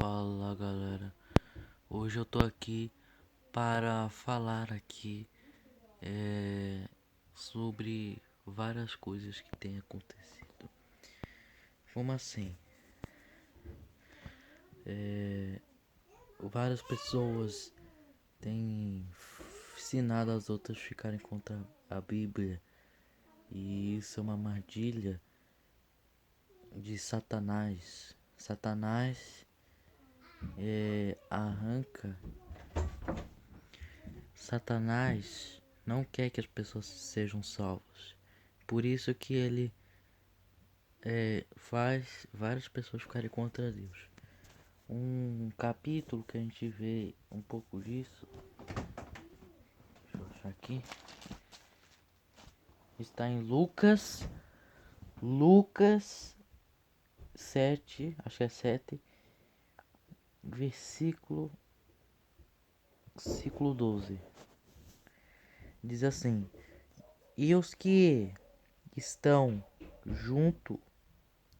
Fala galera, hoje eu tô aqui para falar aqui sobre várias coisas que têm acontecido. Como assim? Várias pessoas têm ensinado as outras a ficarem contra a Bíblia, e isso é uma armadilha de Satanás. Satanás arranca. Satanás não quer que as pessoas sejam salvas. Por isso que ele faz várias pessoas ficarem contra Deus. Um capítulo que a gente vê um pouco disso, deixa eu achar aqui, está em Lucas 7, acho que é 7, versículo 12. Diz assim: E os que estão junto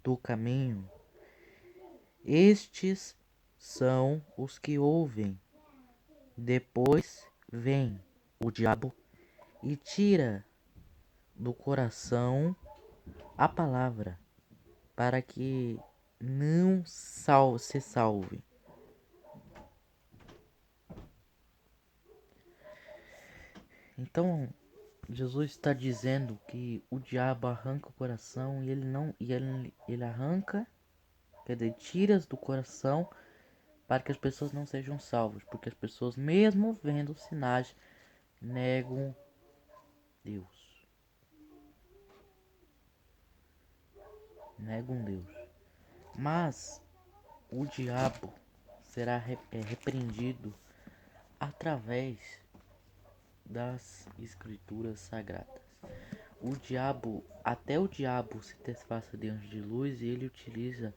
do caminho, estes são os que ouvem. Depois vem o diabo e tira do coração a palavra, para que não se salve. Então, Jesus está dizendo que o diabo arranca o coração e ele não e ele arranca, quer dizer, tira do coração para que as pessoas não sejam salvas, porque as pessoas, mesmo vendo sinais, negam Deus. Negam Deus. Mas o diabo será repreendido através das escrituras sagradas. Até o diabo se disfarça de anjo de luz, e ele utiliza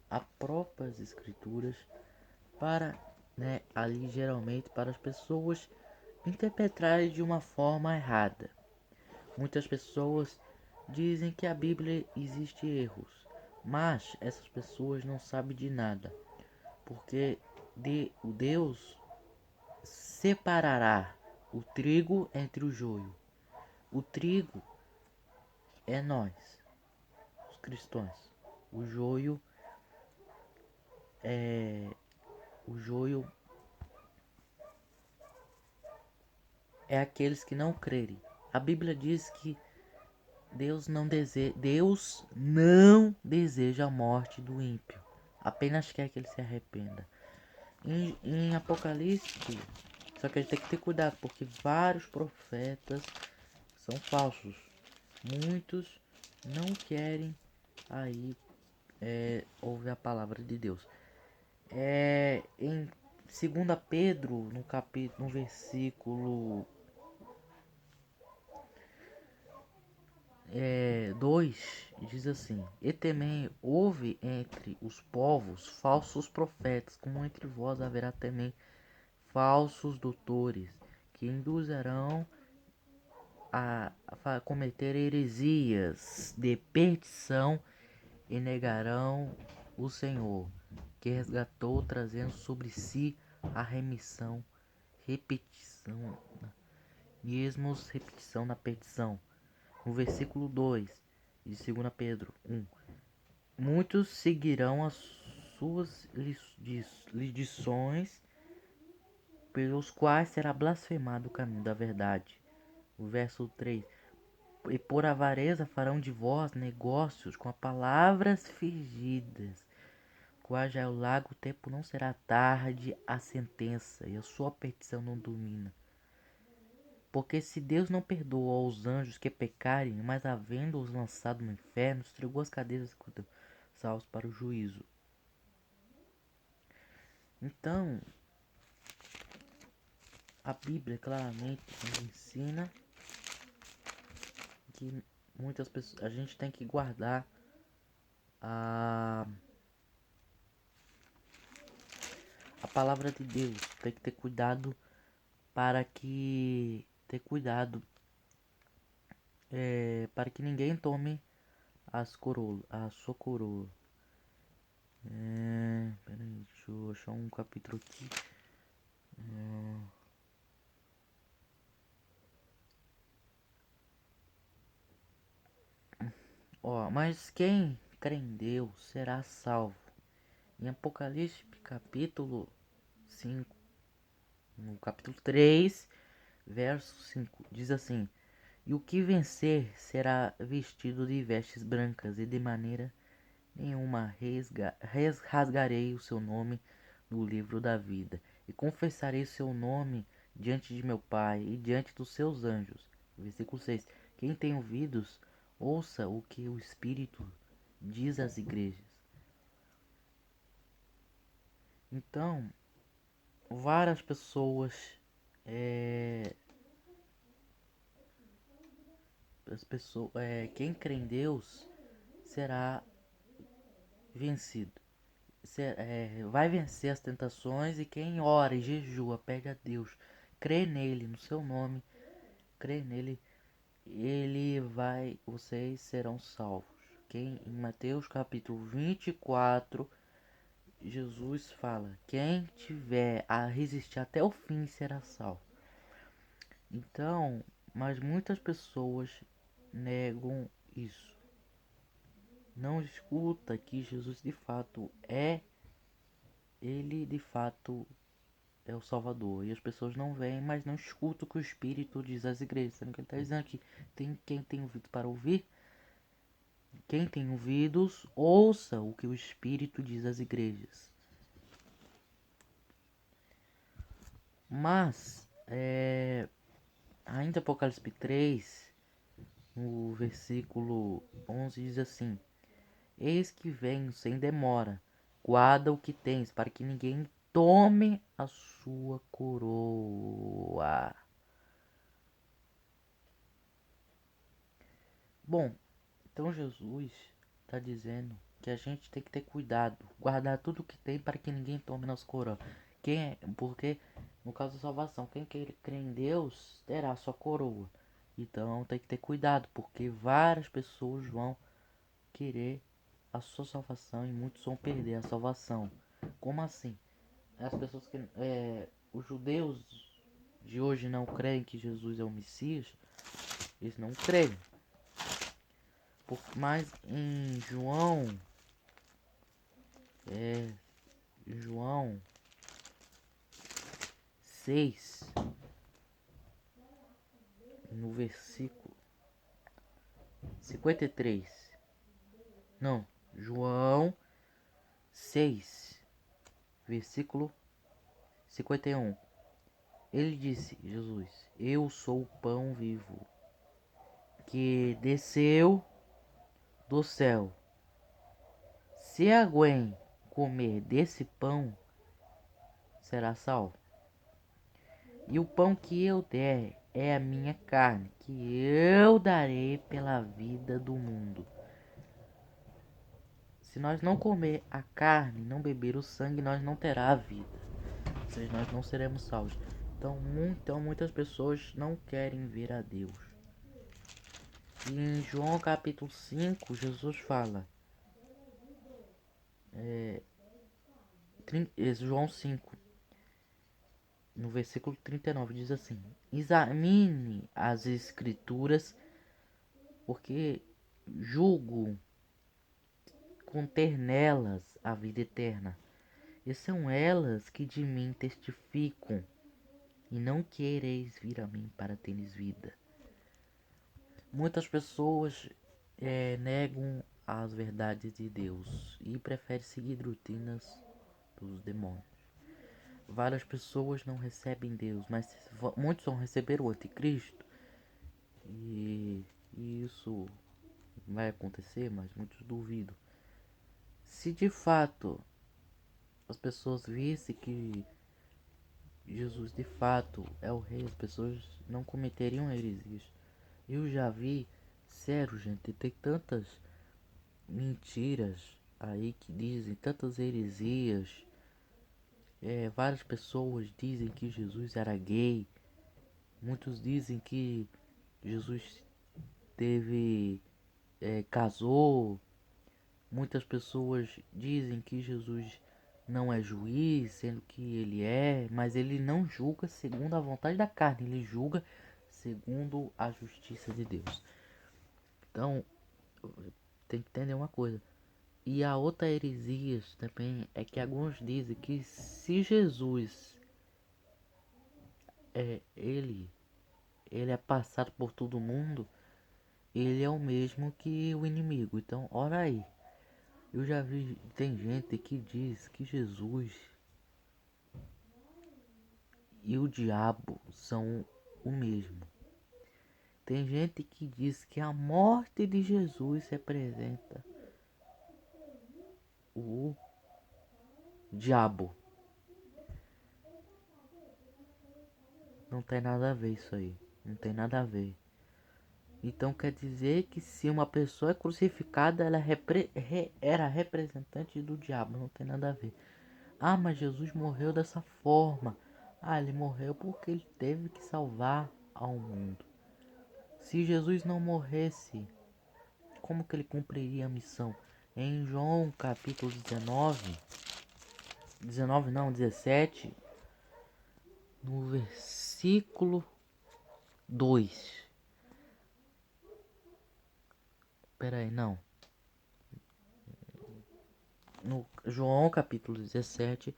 as próprias escrituras para, ali geralmente para as pessoas interpretarem de uma forma errada. Muitas pessoas dizem que a Bíblia existe erros, mas essas pessoas não sabem de nada, porque o Deus separará o trigo entre o joio. O trigo é nós, os cristãos. O joio é o joio é aqueles que não crerem. A Bíblia diz que Deus não deseja a morte do ímpio, apenas quer que ele se arrependa. Em Apocalipse, só que a gente tem que ter cuidado, porque vários profetas são falsos. Muitos não querem aí ouvir a palavra de Deus. Em 2 Pedro, no versículo 2, diz assim: E também houve entre os povos falsos profetas, como entre vós haverá também falsos doutores, que induzirão a cometer heresias de perdição, e negarão o Senhor, que resgatou, trazendo sobre si a repetição na perdição. No versículo 2 de 2 Pedro 1: Muitos seguirão as suas lições, pelos quais será blasfemado o caminho da verdade. O verso 3: E por avareza farão de vós negócios com palavras fingidas, qual já é o lago, o tempo não será tarde a sentença, e a sua perdição não domina. Porque se Deus não perdoou aos anjos que pecarem, mas havendo-os lançado no inferno, entregou as cadeias salvos para o juízo. Então, a Bíblia claramente nos ensina que muitas pessoas, a gente tem que guardar a palavra de Deus, tem que ter cuidado para que ninguém tome a sua coroa. Peraí, deixa eu achar um capítulo aqui. Ó, mas quem crê em Deus será salvo. Em Apocalipse capítulo 5, no capítulo 3, verso 5, diz assim: E o que vencer será vestido de vestes brancas, e de maneira nenhuma rasgarei o seu nome no livro da vida, e confessarei seu nome diante de meu Pai e diante dos seus anjos. Versículo 6. Quem tem ouvidos, ouça o que o Espírito diz às igrejas. Então, várias pessoas, quem crê em Deus será vencido. Vai vencer as tentações, e quem ora e jejua, pede a Deus, crê nele, no seu nome, crê nele, vocês serão salvos. Quem, em Mateus capítulo 24, Jesus fala: quem tiver a resistir até o fim será salvo. Então, mas muitas pessoas negam isso. Não escuta que Jesus de fato ele de fato é o Salvador. E as pessoas não veem, mas não escutam o que o Espírito diz às igrejas. Sendo que ele está dizendo aqui: quem tem ouvido para ouvir, quem tem ouvidos, ouça o que o Espírito diz às igrejas. Mas, ainda Apocalipse 3, no versículo 11, diz assim: Eis que venho sem demora, guarda o que tens, para que ninguém tome a sua coroa. Bom, então Jesus está dizendo que a gente tem que ter cuidado, guardar tudo que tem para que ninguém tome nossa coroa. Porque no caso da salvação, quem crê em Deus terá a sua coroa. Então tem que ter cuidado, porque várias pessoas vão querer a sua salvação e muitos vão perder a salvação. Como assim? As pessoas que os judeus de hoje não creem que Jesus é o Messias, eles não creem. Mas em João 6, no versículo 53. Não, João 6, versículo 51. Ele disse, Jesus: Eu sou o pão vivo que desceu do céu. Se alguém comer desse pão, será salvo. E o pão que eu der é a minha carne, que eu darei pela vida do mundo. Se nós não comer a carne, não beber o sangue, nós não terá a vida. Ou seja, nós não seremos salvos. Então muitas pessoas não querem ver a Deus. E em João capítulo 5, Jesus fala, João 5, no versículo 39, diz assim: Examine as escrituras, porque julgo conter nelas a vida eterna. E são elas que de mim testificam, e não quereis vir a mim para teres vida. Muitas pessoas negam as verdades de Deus e preferem seguir rotinas dos demônios. Várias pessoas não recebem Deus, mas muitos vão receber o anticristo. E isso vai acontecer, mas muitos duvidam. Se de fato as pessoas vissem que Jesus de fato é o rei, as pessoas não cometeriam heresias. Eu já vi, sério gente, tem tantas mentiras aí que dizem, tantas heresias. Várias pessoas dizem que Jesus era gay. Muitos dizem que Jesus casou. Muitas pessoas dizem que Jesus não é juiz, sendo que ele é, mas ele não julga segundo a vontade da carne, ele julga segundo a justiça de Deus. Então, tem que entender uma coisa. E a outra heresia também é que alguns dizem que se Jesus ele é passado por todo mundo, ele é o mesmo que o inimigo. Então, ora aí. Eu já vi, tem gente que diz que Jesus e o diabo são o mesmo. Tem gente que diz que a morte de Jesus representa o diabo. Não tem nada a ver isso aí. Não tem nada a ver. Então quer dizer que se uma pessoa é crucificada, ela era representante do diabo. Não tem nada a ver. Ah, mas Jesus morreu dessa forma. Ah, ele morreu porque ele teve que salvar ao mundo. Se Jesus não morresse, como que ele cumpriria a missão? Em João capítulo 19 não, 17, no versículo 2. Pera aí, não. No João capítulo 17,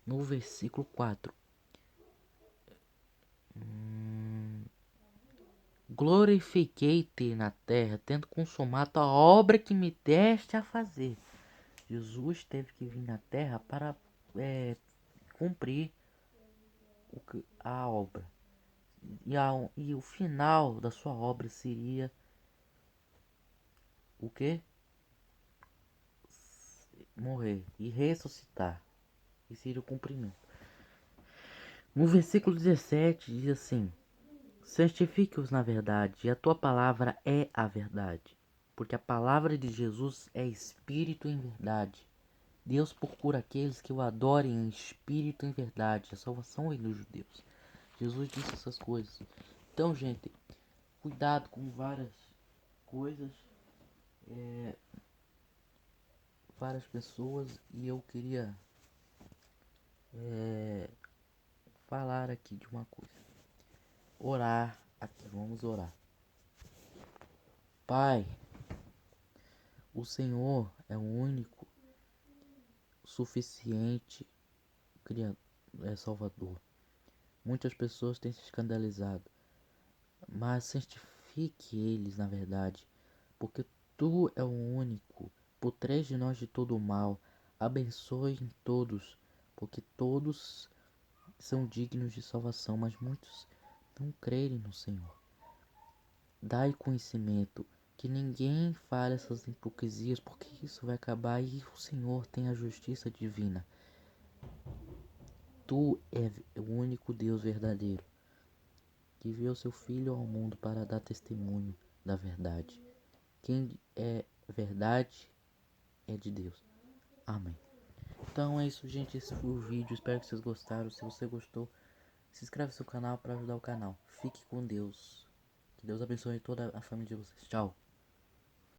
no versículo 4. Glorifiquei-te na terra, tendo consumado a obra que me deste a fazer. Jesus teve que vir na terra para cumprir a obra. E o final da sua obra seria o quê? Morrer e ressuscitar. E seria o cumprimento. No versículo 17 diz assim: santifique-os na verdade, e a tua palavra é a verdade. Porque a palavra de Jesus é espírito em verdade. Deus procura aqueles que o adorem em espírito e em verdade. A salvação vem dos judeus. Jesus disse essas coisas. Então, gente, cuidado com várias coisas, várias pessoas. E eu queria falar aqui de uma coisa. Orar aqui, vamos orar. Pai, o Senhor é o único suficiente Criador, Salvador. Muitas pessoas têm se escandalizado, mas santifique eles na verdade, porque tu é o único, putreis de nós de todo o mal, abençoe em todos, porque todos são dignos de salvação, mas muitos não crerem no Senhor. Dai conhecimento, que ninguém fale essas hipocrisias, porque isso vai acabar e o Senhor tem a justiça divina. Tu és o único Deus verdadeiro, que enviou seu Filho ao mundo para dar testemunho da verdade. Quem é verdade é de Deus. Amém. Então é isso, gente. Esse foi o vídeo. Espero que vocês gostaram. Se você gostou, se inscreve no seu canal para ajudar o canal. Fique com Deus. Que Deus abençoe toda a família de vocês. Tchau.